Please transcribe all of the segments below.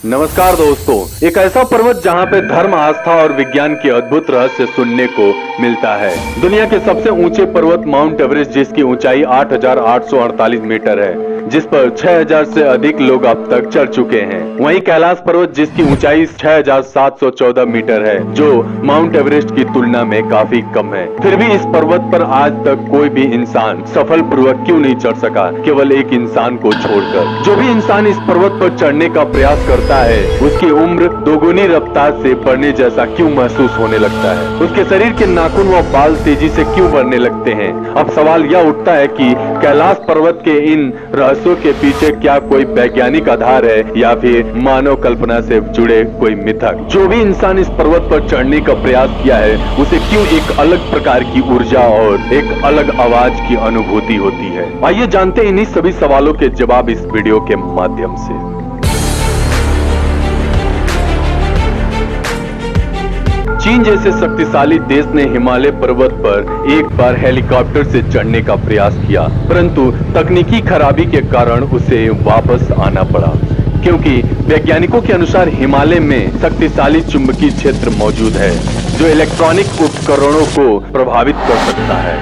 नमस्कार दोस्तों, एक ऐसा पर्वत जहां पे धर्म, आस्था और विज्ञान के अद्भुत रहस्य सुनने को मिलता है। दुनिया के सबसे ऊंचे पर्वत माउंट एवरेस्ट, जिसकी ऊंचाई 8,848 मीटर है, जिस पर 6,000 से अधिक लोग अब तक चढ़ चुके हैं। वहीं कैलाश पर्वत, जिसकी ऊंचाई 6,714 मीटर है, जो माउंट एवरेस्ट की तुलना में काफी कम है। फिर भी इस पर्वत पर आज तक कोई भी इंसान सफल पूर्वक क्यों नहीं चढ़ सका, केवल एक इंसान को छोड़कर। जो भी इंसान इस पर्वत पर चढ़ने का प्रयास करता है, उसकी उम्र दोगुनी रफ्तार से बढ़ने जैसा क्यों महसूस होने लगता है? उसके शरीर के नाखून व बाल तेजी से क्यों बढ़ने लगते हैं? अब सवाल यह उठता है कि कैलाश पर्वत के इन रहस्यों के पीछे क्या कोई वैज्ञानिक आधार है या फिर मानव कल्पना से जुड़े कोई मिथक? जो भी इंसान इस पर्वत पर चढ़ने का प्रयास किया है, उसे क्यों एक अलग प्रकार की ऊर्जा और एक अलग आवाज की अनुभूति होती है? आइए जानते हैं इन्हीं सभी सवालों के जवाब इस वीडियो के माध्यम से। चीन जैसे शक्तिशाली देश ने हिमालय पर्वत पर एक बार हेलीकॉप्टर से चढ़ने का प्रयास किया, परंतु तकनीकी खराबी के कारण उसे वापस आना पड़ा, क्योंकि वैज्ञानिकों के अनुसार हिमालय में शक्तिशाली चुंबकीय क्षेत्र मौजूद है जो इलेक्ट्रॉनिक उपकरणों को प्रभावित कर सकता है।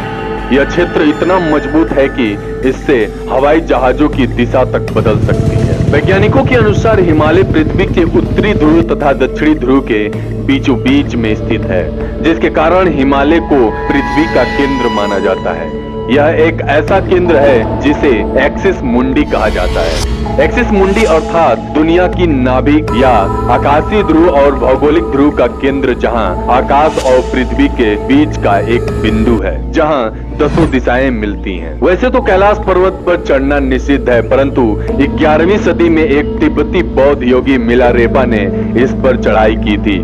यह क्षेत्र इतना मजबूत है कि इससे हवाई जहाजों की दिशा तक बदल सकती है। वैज्ञानिकों के अनुसार हिमालय पृथ्वी के उत्तरी ध्रुव तथा दक्षिणी ध्रुव के बीचों बीच में स्थित है, जिसके कारण हिमालय को पृथ्वी का केंद्र माना जाता है। यह एक ऐसा केंद्र है जिसे एक्सिस मुंडी कहा जाता है। एक्सिस मुंडी अर्थात दुनिया की नाभिक या आकाशीय ध्रुव और भौगोलिक ध्रुव का केंद्र, जहां आकाश और पृथ्वी के बीच का एक बिंदु है, जहां 10 दिशाएं मिलती हैं। वैसे तो कैलाश पर्वत पर चढ़ना निषिद्ध है, परंतु 11वीं सदी में एक तिब्बती बौद्ध योगी मिलारेपा ने इस पर चढ़ाई की थी।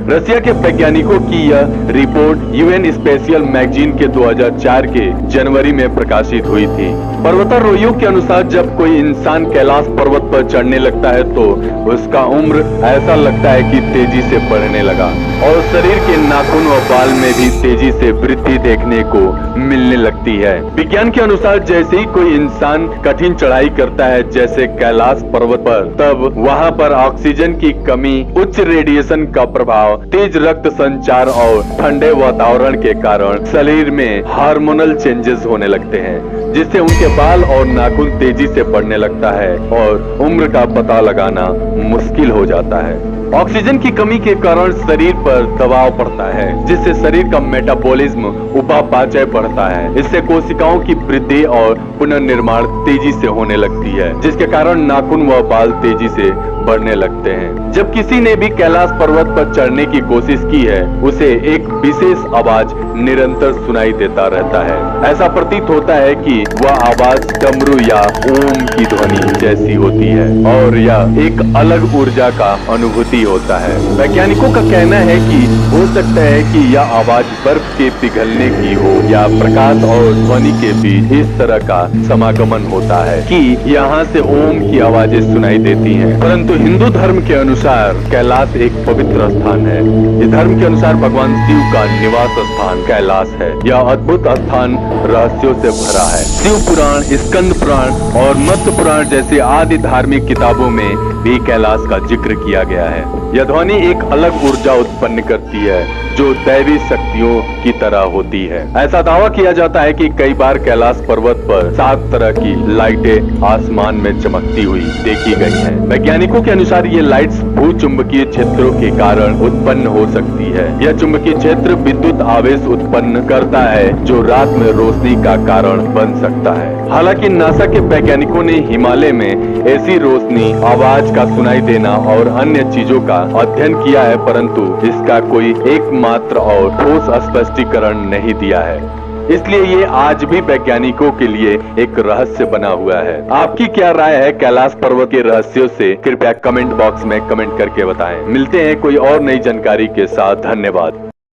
रशिया के वैज्ञानिकों की यह रिपोर्ट यूएन स्पेशियल मैगजीन के 2004 के जनवरी में प्रकाशित हुई थी। पर्वतारोहियों के अनुसार जब कोई इंसान कैलाश पर्वत पर चढ़ने लगता है तो उसका उम्र ऐसा लगता है कि तेजी से बढ़ने लगा और शरीर के नाखून व बाल में भी तेजी से वृद्धि देखने को मिलने लगती है। विज्ञान के अनुसार जैसे ही कोई इंसान कठिन चढ़ाई करता है, जैसे कैलाश पर्वत पर, तब वहाँ पर ऑक्सीजन की कमी, उच्च रेडिएशन का प्रभाव, तेज रक्त संचार और ठंडे वातावरण के कारण शरीर में हार्मोनल चेंजेस होने लगते हैं, जिससे उनके बाल और नाखून तेजी से बढ़ने लगता है और उम्र का पता लगाना मुश्किल हो जाता है। ऑक्सीजन की कमी के कारण शरीर पर दबाव पड़ता है, जिससे शरीर का मेटाबॉलिज्म उपापचय बढ़ता है। इससे कोशिकाओं की वृद्धि और पुनर्निर्माण तेजी से होने लगती है, जिसके कारण नाखून व बाल तेजी से बढ़ने लगते हैं। जब किसी ने भी कैलाश पर्वत पर चढ़ने की कोशिश की है, उसे एक विशेष आवाज निरंतर सुनाई देता रहता है। ऐसा प्रतीत होता है कि वह आवाज डमरू या ओम की ध्वनि जैसी होती है और यह एक अलग ऊर्जा का अनुभूति होता है। वैज्ञानिकों का कहना है कि हो सकता है कि यह आवाज बर्फ के पिघलने की हो या प्रकाश और ध्वनि के बीच इस तरह का समागमन होता है कि यहाँ से ओम की आवाजें सुनाई देती हैं। परंतु हिंदू धर्म के अनुसार कैलाश एक पवित्र स्थान है। इस धर्म के अनुसार भगवान शिव का निवास स्थान कैलाश है। यह अद्भुत स्थान रहस्यों से भरा है। शिव पुराण, स्कंद पुराण और मत्स्य पुराण जैसे आदि धार्मिक किताबों में भी कैलाश का जिक्र किया गया है। यह ध्वनि एक अलग ऊर्जा उत्पन्न करती है जो दैवी शक्तियों की तरह होती है। ऐसा दावा किया जाता है कि कई बार कैलाश पर्वत पर 7 तरह की लाइटें आसमान में चमकती हुई देखी गई हैं। वैज्ञानिकों के अनुसार ये लाइट्स भूचुंबकीय क्षेत्रों के कारण उत्पन्न हो सकती है। यह चुंबकीय क्षेत्र विद्युत आवेश उत्पन्न करता है जो रात में रोशनी का कारण बन सकता है। हालांकि नासा के वैज्ञानिकों ने हिमालय में ऐसी रोशनी, आवाज का सुनाई देना और अन्य चीजों का अध्ययन किया है, परंतु इसका कोई एकमात्र और ठोस स्पष्टीकरण नहीं दिया है। इसलिए ये आज भी वैज्ञानिकों के लिए एक रहस्य बना हुआ है। आपकी क्या राय है कैलाश पर्वत के रहस्यों से? कृपया कमेंट बॉक्स में कमेंट करके बताएं। मिलते हैं कोई और नई जानकारी के साथ। धन्यवाद।